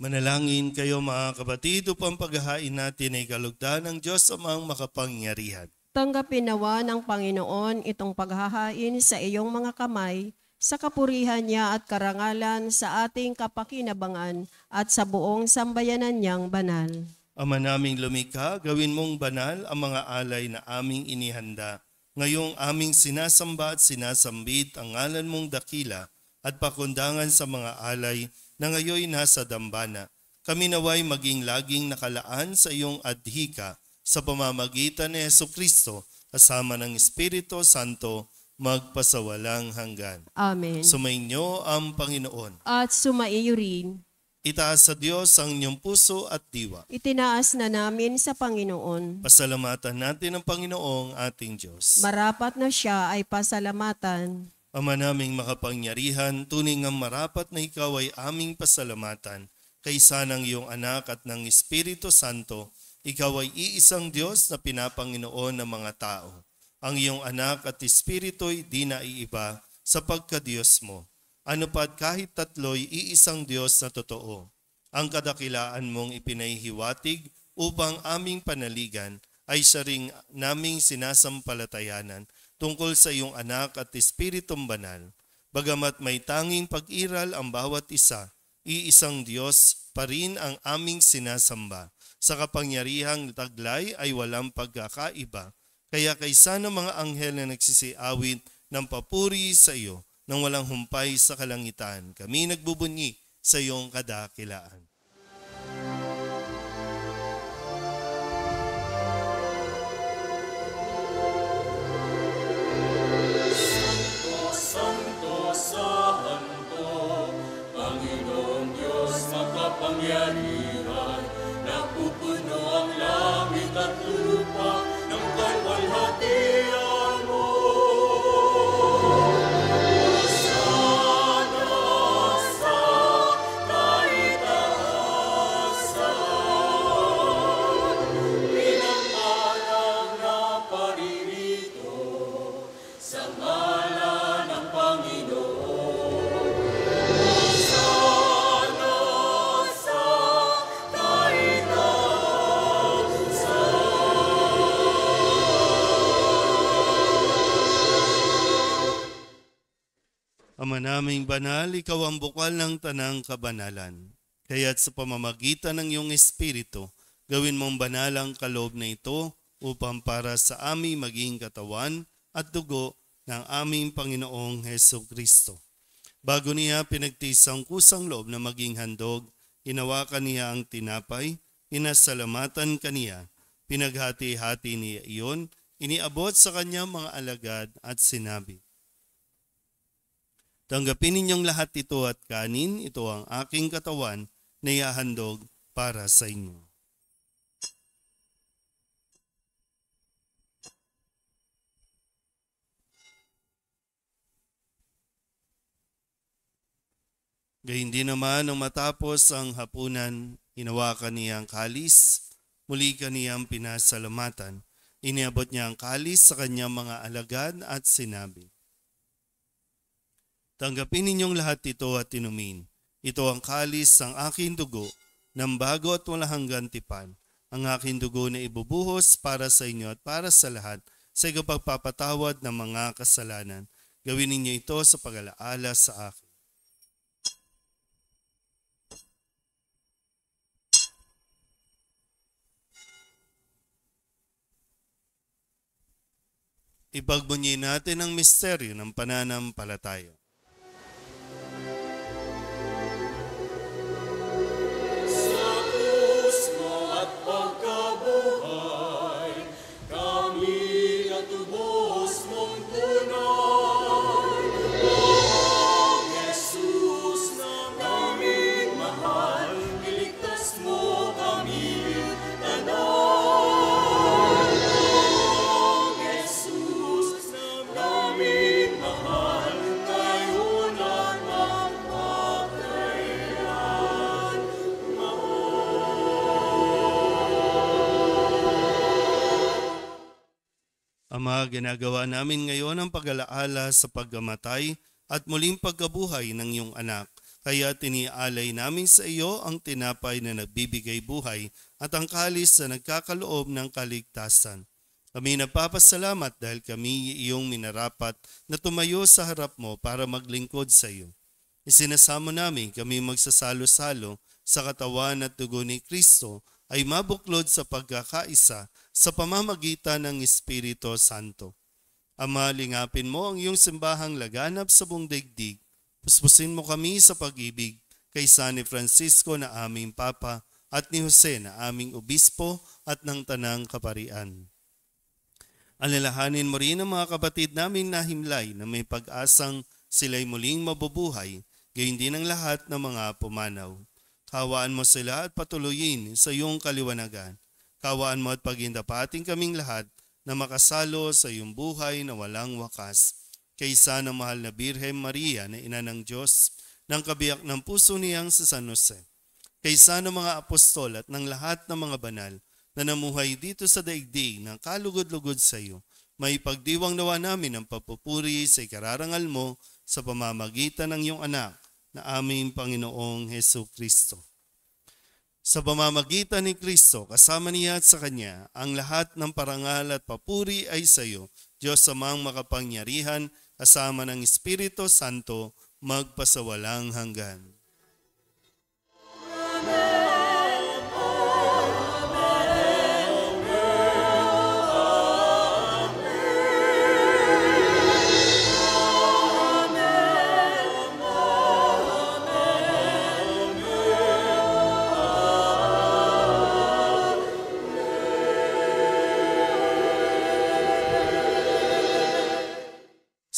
Speaker 4: Manalangin kayo mga kapatid upang paghahain natin ay kalugdan ng Diyos Amang makapangyarihan.
Speaker 1: Tanggapin nawa ng Panginoon itong paghahain sa iyong mga kamay, sa kapurihan niya at karangalan sa ating kapakinabangan at sa buong sambayanan niyang banal.
Speaker 4: Ama naming lumikha, gawin mong banal ang mga alay na aming inihanda. Ngayong aming sinasamba at sinasambit ang ngalan mong dakila at pakundangan sa mga alay na ngayoy nasa dambana. Kami naway maging laging nakalaan sa iyong adhika sa pamamagitan ni Jesucristo kasama ng Espiritu Santo magpasawalang hanggan.
Speaker 1: Amen.
Speaker 4: Sumainyo ang Panginoon.
Speaker 1: At sumaiyo rin.
Speaker 4: Itaas sa Diyos ang inyong puso at diwa.
Speaker 1: Itinaas na namin sa Panginoon.
Speaker 4: Pasalamatan natin ang Panginoong ating Diyos.
Speaker 1: Marapat na siya ay pasalamatan.
Speaker 4: Ama naming makapangyarihan, tunay ngang marapat na ikaw ay aming pasalamatan, kaysa ng iyong anak at ng Espiritu Santo, ikaw ay iisang Diyos na pinapanginoon ng mga tao. Ang iyong anak at Espiritu ay di naiiba sa pagka-Diyos mo. Ano pat kahit tatlo'y iisang Diyos na totoo. Ang kadakilaan mong ipinahihiwatig upang aming panaligan ay siya ring naming sinasampalatayanan tungkol sa iyong anak at Espiritong Banal. Bagamat may tanging pag-iral ang bawat isa, iisang Diyos pa rin ang aming sinasamba. Sa kapangyarihang taglay ay walang pagkakaiba. Kaya kaysa ng mga anghel na nagsisiawit ng papuri sa iyo, nang walang humpay sa kalangitan, kami nagbubunyi sa iyong kadakilaan.
Speaker 3: Makapangyarihan, napupuno ang langit at lupa ng kalwalhatian mo. Hosana sa kaitaasan, pinagpalang na paririto sa ngalan ng Panginoon.
Speaker 4: Ama naming banal, ikaw ang bukal ng tanang kabanalan. Kaya't sa pamamagitan ng iyong Espiritu, gawin mong banal ang kaloob na ito upang para sa aming maging katawan at dugo ng aming Panginoong Hesukristo. Bago niya pinagtiis ang kusang loob na maging handog, hinawakan niya ang tinapay, inasalamatan kaniya, pinaghati-hati niya iyon, iniabot sa kanyang mga alagad at sinabi, tanggapin ninyong lahat ito at kanin, ito ang aking katawan na ihahandog para sa inyo. Gayun din naman nang matapos ang hapunan, hinawakan niya ang kalis, muli kaniyang pinasalamatan. Iniabot niya ang kalis sa kanyang mga alagad at sinabi, tanggapin ninyong lahat ito at inumin. Ito ang kalis ng aking dugo, ng bago at walang hanggang tipan. Ang aking dugo na ibubuhos para sa inyo at para sa lahat sa ikapagpapatawad ng mga kasalanan. Gawin ninyo ito sa pag-alaala sa akin. Ipagbunyi natin ang misteryo ng pananampalataya. Ama, ginagawa namin ngayon ang pag-alaala sa pagkamatay at muling pagkabuhay ng iyong anak. Kaya tinialay namin sa iyo ang tinapay na nagbibigay buhay at ang kalis na nagkakaloob ng kaligtasan. Kami nagpapasalamat dahil kami iyong minarapat na tumayo sa harap mo para maglingkod sa iyo. Isinasamo namin kami magsasalo-salo sa katawan at dugo ni Kristo ay mabuklod sa pagkakaisa sa pamamagitan ng Espiritu Santo. Ama, lingapin mo ang iyong simbahang laganap sa buong daigdig. Puspusin mo kami sa pag-ibig kay San Francisco na aming Papa at ni Jose na aming Obispo at ng Tanang Kaparian. Alalahanin mo rin ang mga kapatid naming nahimlay na may pag-asang sila'y muling mabubuhay, gayon din ang lahat ng mga pumanaw. Kawaan mo sila at patuloyin sa iyong kaliwanagan. Kawaan mo at pagindapating kaming lahat na makasalo sa iyong buhay na walang wakas. Kaysa ng mahal na Birhen Maria na ina ng Diyos, ng kabiyak ng puso niyang sa San Jose. Kaysa ng mga apostol at ng lahat ng mga banal na namuhay dito sa daigdig ng kalugod-lugod sa iyo, may pagdiwang nawa namin ang papupuri sa ikararangal mo sa pamamagitan ng iyong anak na aming Panginoong Hesu Kristo. Sa pamamagitan ni Kristo, kasama niya at sa Kanya, ang lahat ng parangal at papuri ay sa iyo, Diyos amang makapangyarihan, kasama ng Espiritu Santo, magpasawalang hanggan.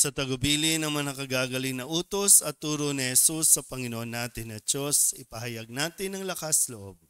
Speaker 4: Sa tagubili ng mga nakagagaling na utos at turo ni Jesus sa Panginoon natin at Diyos, ipahayag natin ang lakas loob.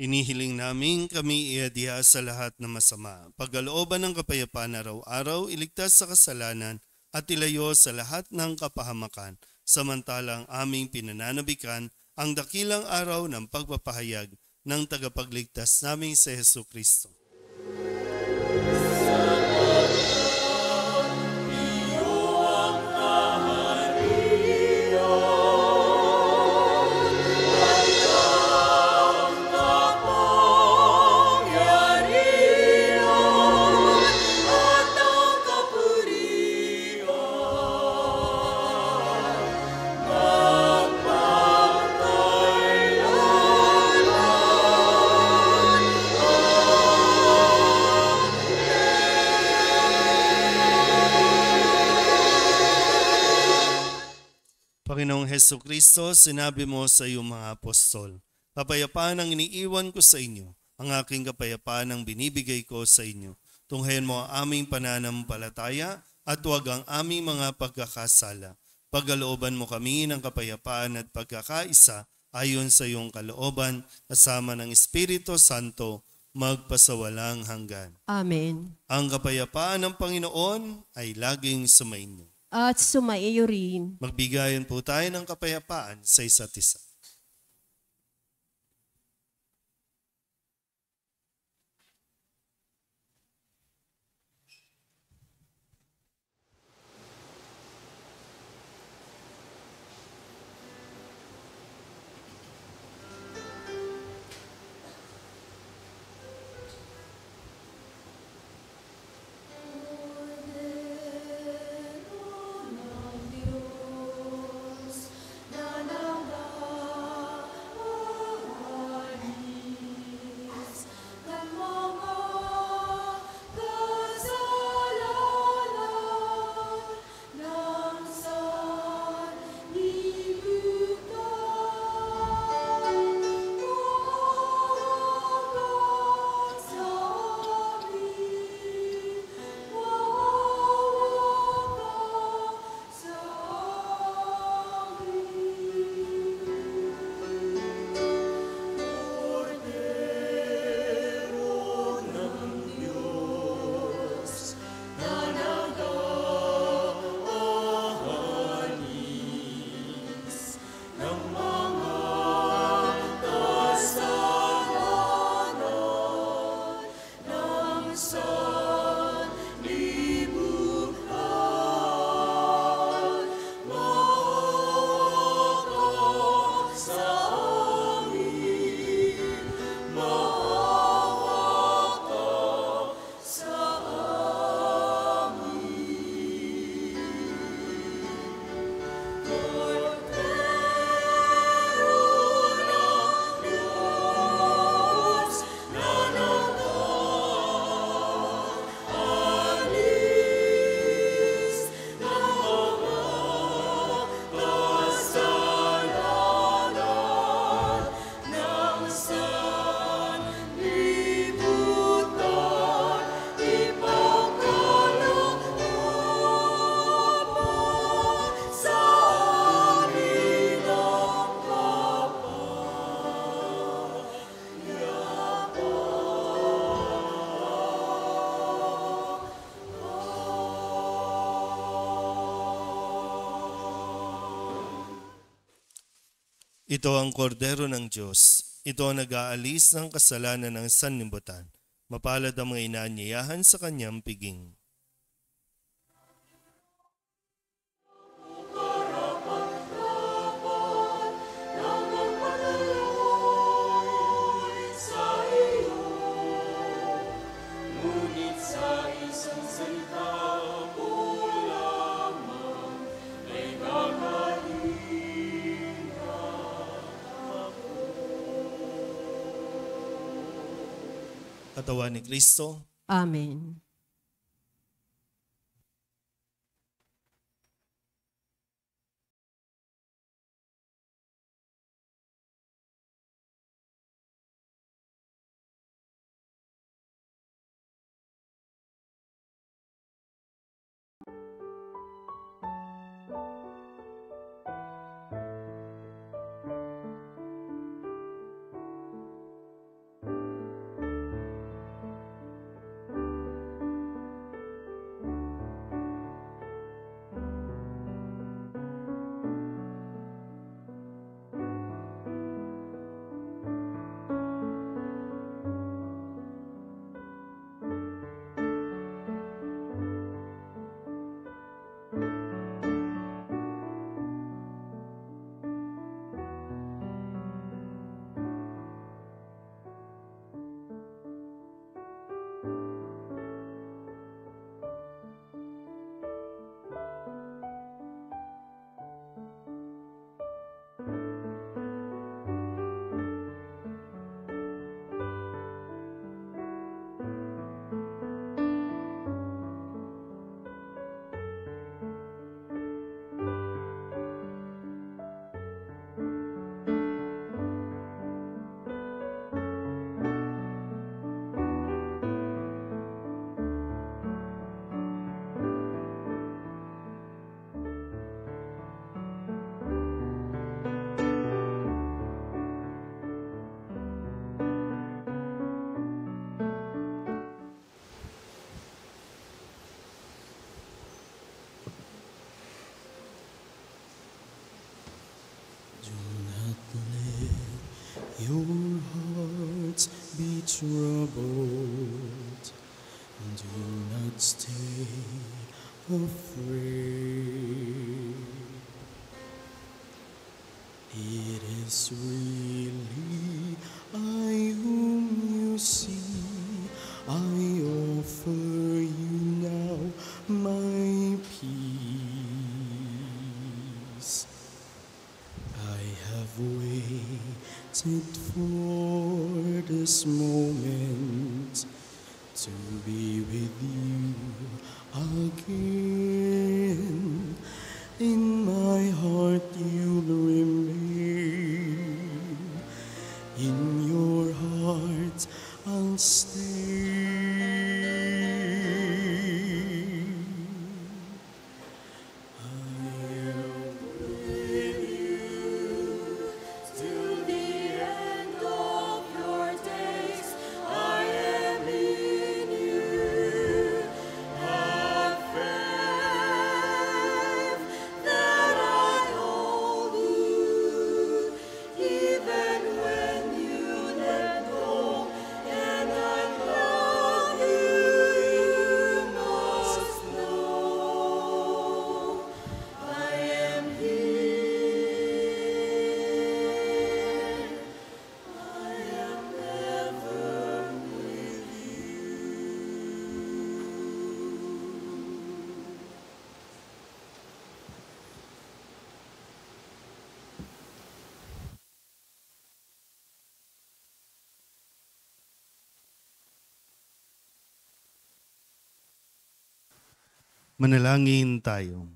Speaker 4: Inihiling namin kami iadya sa lahat ng masama. Pagkalooban ng kapayapaan araw-araw, iligtas sa kasalanan at ilayo sa lahat ng kapahamakan. Samantalang aming pinananabikan ang dakilang araw ng pagpapahayag ng tagapagligtas naming si Hesu Kristo.
Speaker 3: Magpapakailanman
Speaker 4: Jesucristo, sinabi mo sa iyong mga apostol, kapayapaan ang iniiwan ko sa inyo, ang aking kapayapaan ang binibigay ko sa inyo. Tunghayan mo ang aming pananampalataya at huwag ang aming mga pagkakasala. Pagkalooban mo kami ng kapayapaan at pagkakaisa ayon sa iyong kalooban, kasama ng Espiritu Santo, magpasawalang hanggan.
Speaker 1: Amen.
Speaker 4: Ang kapayapaan ng Panginoon ay laging sumainyo.
Speaker 1: At sumaiyo rin.
Speaker 4: Magbigayan po tayo ng kapayapaan sa isa't isa. Ito ang kordero ng Diyos. Ito ang nag-aalis ng kasalanan ng sanlibutan. Mapalad ang mga inaanyayahan sa kanyang piging. Katawan ni Kristo.
Speaker 1: Amen.
Speaker 3: Do not let your hearts be troubled. Do not stay afraid. It is really I whom you see. I offer you now my peace. I have waited for this moment to be with you again. In my heart you'll remain. In your heart I'll stay.
Speaker 4: Manalangin tayo.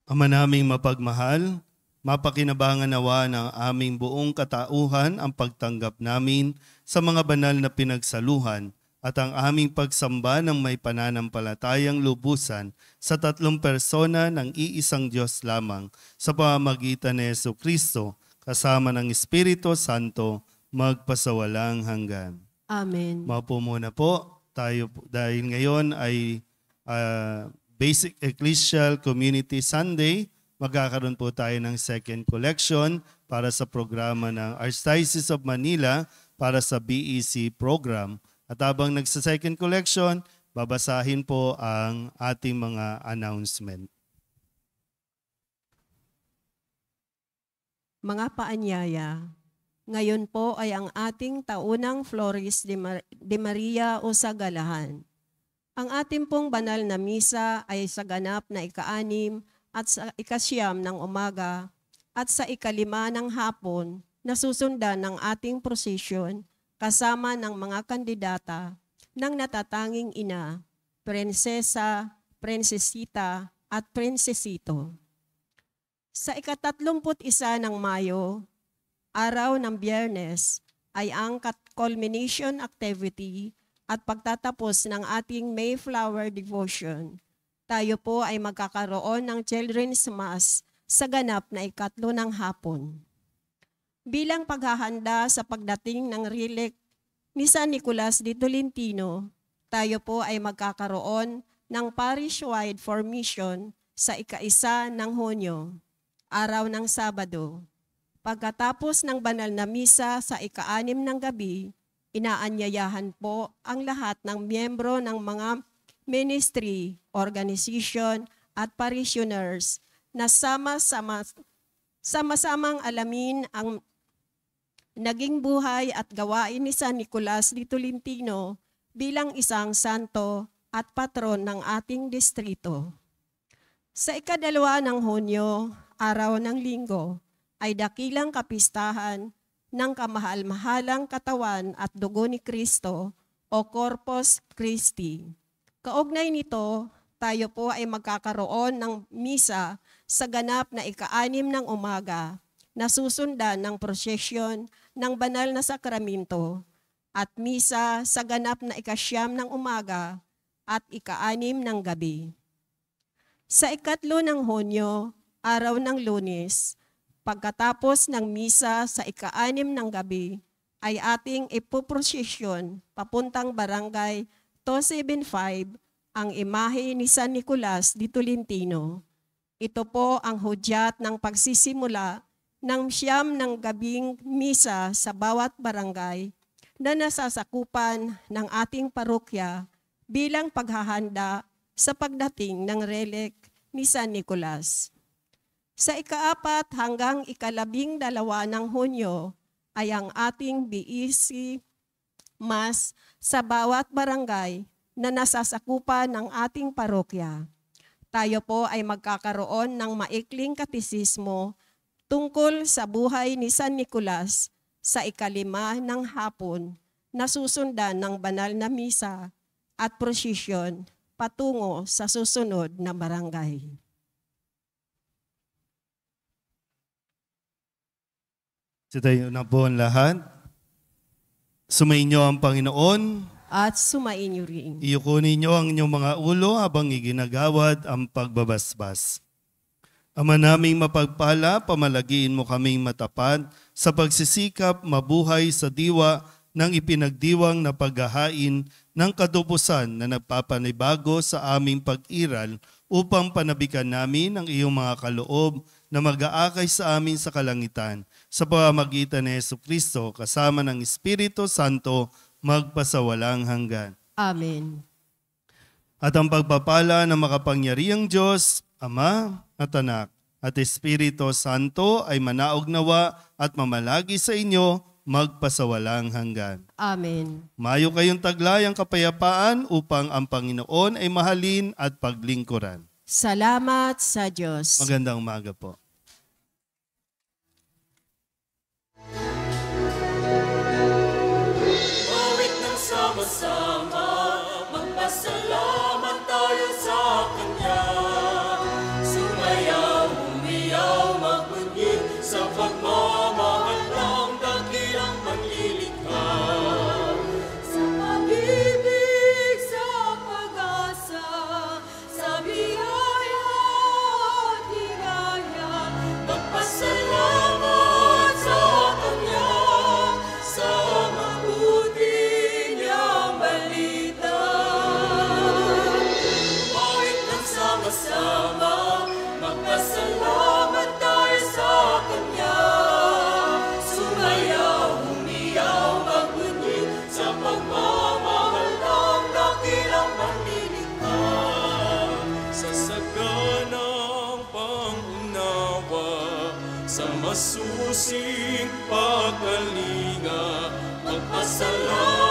Speaker 4: Ama naming mapagmahal, mapakinabangan nawa ng aming buong katauhan ang pagtanggap namin sa mga banal na pinagsaluhan at ang aming pagsamba ng may pananampalatayang lubusan sa tatlong persona ng iisang Diyos lamang sa pamamagitan ni Jesucristo kasama ng Espiritu Santo magpasawalang hanggan.
Speaker 1: Amen.
Speaker 4: Maupo muna po tayo dahil ngayon ay Basic Ecclesial Community Sunday. Magkakaroon po tayo ng second collection para sa programa ng Archdiocese of Manila para sa BEC program. At habang nagsa-second collection, babasahin po ang ating mga announcement.
Speaker 1: Mga paanyaya, ngayon po ay ang ating taunang Flores de Maria o Sagalahan. Ang ating pong banal na misa ay sa ganap na ika-6 at sa ika-9 ng umaga at sa ika-5 ng hapon na susundan ng ating prosesyon kasama ng mga kandidata ng natatanging ina, prinsesa, prinsesita at prinsesito. Sa ika-31 ng Mayo, araw ng Biyernes, ay ang culmination activity at pagtatapos ng ating Mayflower Devotion. Tayo po ay magkakaroon ng Children's Mass sa ganap na ika-3 ng hapon. Bilang paghahanda sa pagdating ng relic ni San Nicolas de Tolentino, tayo po ay magkakaroon ng parish-wide formation sa ika-1 ng Hunyo, araw ng Sabado. Pagkatapos ng banal na misa sa ika-6 ng gabi, inaanyayahan po ang lahat ng miyembro ng mga ministry, organization at parishioners na sama-samang alamin ang naging buhay at gawain ni San Nicolas de Tolentino bilang isang santo at patron ng ating distrito. Sa ika-2 ng Hunyo, araw ng Linggo, ay dakilang kapistahan ng kamahal-mahalang katawan at dugo ni Kristo o Corpus Christi. Kaugnay nito, tayo po ay magkakaroon ng misa sa ganap na ika-6 ng umaga na susundan ng prosesyon ng banal na sakramento at misa sa ganap na ika-9 ng umaga at ika-6 ng gabi. Sa ika-3 ng Hunyo, araw ng Lunes, pagkatapos ng misa sa ika-6 ng gabi, ay ating ipoprosesyon papuntang barangay 275 ang imahe ni San Nicolas de Tolentino. Ito po ang hudyat ng pagsisimula ng siyam ng gabing misa sa bawat barangay na nasasakupan ng ating parokya bilang paghahanda sa pagdating ng relic ni San Nicolas. Sa ika-4 hanggang ika-12 ng Hunyo ay ang ating BEC Mass sa bawat barangay na nasasakupan ng ating parokya. Tayo po ay magkakaroon ng maikling katisismo tungkol sa buhay ni San Nicolas sa ika-5 ng hapon na susundan ng banal na misa at prosesyon patungo sa susunod na barangay.
Speaker 4: Tayo na po ang lahat. Sumainyo ang Panginoon.
Speaker 1: At sumainyo rin.
Speaker 4: Iyuko ninyo ang inyong mga ulo habang iginagawad ang pagbabasbas. Ama naming mapagpala, pamalagiin mo kaming matapat sa pagsisikap mabuhay sa diwa ng ipinagdiwang na paghahain ng katubusan na nagpapanibago sa aming pag-iral upang panabikan namin ang iyong mga kaloob na mag-aakay sa amin sa kalangitan sa pamamagitan ni Jesucristo kasama ng Espiritu Santo magpasawalang hanggan.
Speaker 1: Amen.
Speaker 4: At ang pagpapala ng makapangyarihang Diyos, Ama at Anak at Espiritu Santo ay manaog nawa at mamalagi sa inyo magpasawalang hanggan.
Speaker 1: Amen.
Speaker 4: Mayo kayong taglayang kapayapaan upang ang Panginoon ay mahalin at paglingkuran.
Speaker 1: Salamat sa Diyos.
Speaker 4: Magandang umaga po.
Speaker 3: Bawit ng sama-sama, magpasalamat tayo sa Kanya. Sumayaw, umiyaw, magbunyi sa pagmamahal ng dakilang manlilikha. Sa pag-ibig, sa pag-asa, sa biyaya at higaya, magpasalamat sa Kanya sa mabuti niyang balita. Bawit ng sama-sama, magpasalamat tayo sa Kanya. Sumayaw, umiyaw, magbunyi sa pagmamahal ng dakilang manlilikha. Sa saganang pangunawa, sa masusing pagkalinga, magpasalamat